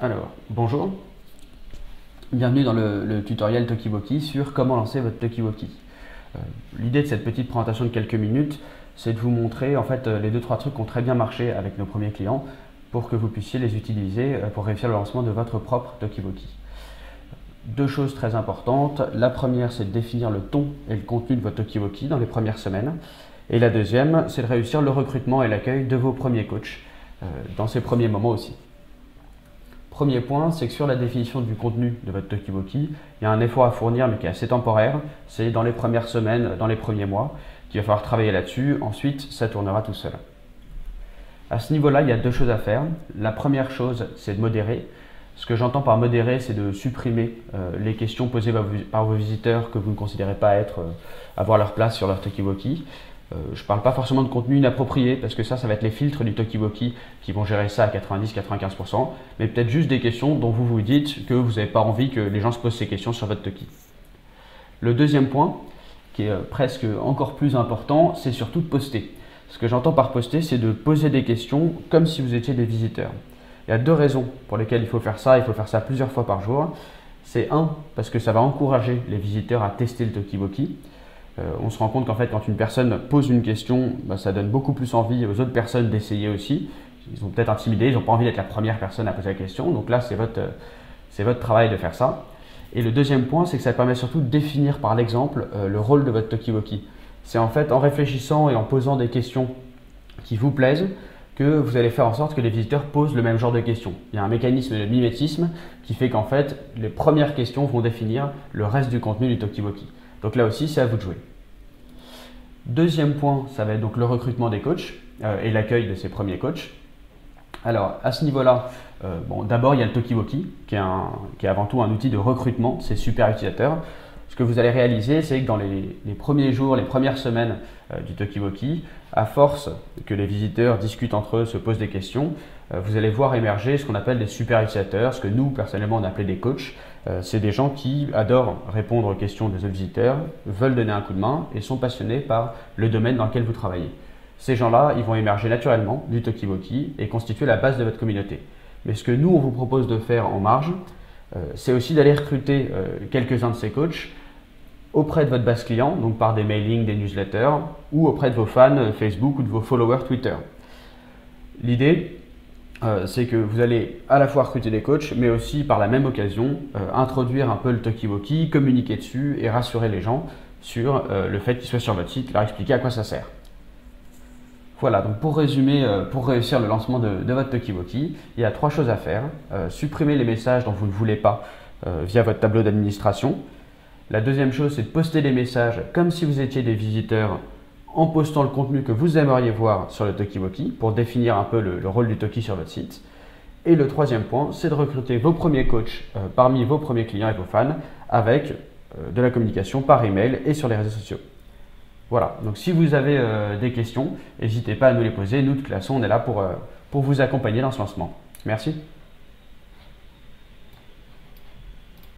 Alors, bonjour, bienvenue dans le tutoriel Tokiwoki sur comment lancer votre Tokiwoki. L'idée de cette petite présentation de quelques minutes, c'est de vous montrer en fait les 2-3 trucs qui ont très bien marché avec nos premiers clients pour que vous puissiez les utiliser pour réussir le lancement de votre propre Tokiwoki. Deux choses très importantes. La première, c'est de définir le ton et le contenu de votre Tokiwoki dans les premières semaines. Et la deuxième, c'est de réussir le recrutement et l'accueil de vos premiers coachs dans ces premiers moments aussi. Premier point, c'est que sur la définition du contenu de votre Tokiwoki, il y a un effort à fournir mais qui est assez temporaire. C'est dans les premières semaines, dans les premiers mois, qu'il va falloir travailler là-dessus. Ensuite, ça tournera tout seul. À ce niveau-là, il y a deux choses à faire. La première chose, c'est de modérer. Ce que j'entends par modérer, c'est de supprimer les questions posées par vos visiteurs que vous ne considérez pas avoir leur place sur leur Tokiwoki. Je ne parle pas forcément de contenu inapproprié parce que ça va être les filtres du Tokiwoki qui vont gérer ça à 90-95%, mais peut-être juste des questions dont vous vous dites que vous n'avez pas envie que les gens se posent ces questions sur votre Toki. Le deuxième point, qui est presque encore plus important, c'est surtout de poster. Ce que j'entends par poster, c'est de poser des questions comme si vous étiez des visiteurs. Il y a deux raisons pour lesquelles il faut faire ça plusieurs fois par jour. C'est un, parce que ça va encourager les visiteurs à tester le Tokiwoki. On se rend compte qu'en fait, quand une personne pose une question, ça donne beaucoup plus envie aux autres personnes d'essayer aussi. Ils sont peut-être intimidés, ils n'ont pas envie d'être la première personne à poser la question. Donc là, c'est votre travail de faire ça. Et le deuxième point, c'est que ça permet surtout de définir par l'exemple le rôle de votre Tokiwoki. C'est en fait en réfléchissant et en posant des questions qui vous plaisent que vous allez faire en sorte que les visiteurs posent le même genre de questions. Il y a un mécanisme de mimétisme qui fait qu'en fait, les premières questions vont définir le reste du contenu du Tokiwoki. Donc là aussi, c'est à vous de jouer. Deuxième point, ça va être donc le recrutement des coachs et l'accueil de ces premiers coachs. Alors, à ce niveau-là, d'abord, il y a le Tokiwoki, qui est avant tout un outil de recrutement de ces super utilisateurs. Ce que vous allez réaliser, c'est que dans les premiers jours, les premières semaines du Tokiwoki, à force que les visiteurs discutent entre eux, se posent des questions, vous allez voir émerger ce qu'on appelle des super utilisateurs, ce que nous, personnellement, on appelait des coachs. C'est des gens qui adorent répondre aux questions des autres visiteurs, veulent donner un coup de main et sont passionnés par le domaine dans lequel vous travaillez. Ces gens-là, ils vont émerger naturellement du Tokiwoki et constituer la base de votre communauté. Mais ce que nous, on vous propose de faire en marge, c'est aussi d'aller recruter quelques-uns de ces coachs auprès de votre base client, donc par des mailings, des newsletters, ou auprès de vos fans Facebook ou de vos followers Twitter. L'idée, c'est que vous allez à la fois recruter des coachs, mais aussi par la même occasion introduire un peu le Tokiwoki, communiquer dessus et rassurer les gens sur le fait qu'ils soient sur votre site, leur expliquer à quoi ça sert. Voilà, donc pour résumer, pour réussir le lancement de votre Tokiwoki, il y a 3 choses à faire. Supprimer les messages dont vous ne voulez pas via votre tableau d'administration. La deuxième chose, c'est de poster des messages comme si vous étiez des visiteurs en postant le contenu que vous aimeriez voir sur le Tokiwoki pour définir un peu le rôle du Toki sur votre site. Et le troisième point, c'est de recruter vos premiers coachs parmi vos premiers clients et vos fans avec de la communication par email et sur les réseaux sociaux. Voilà, donc si vous avez des questions, n'hésitez pas à nous les poser. Nous, de toute façon, on est là pour vous accompagner dans ce lancement. Merci.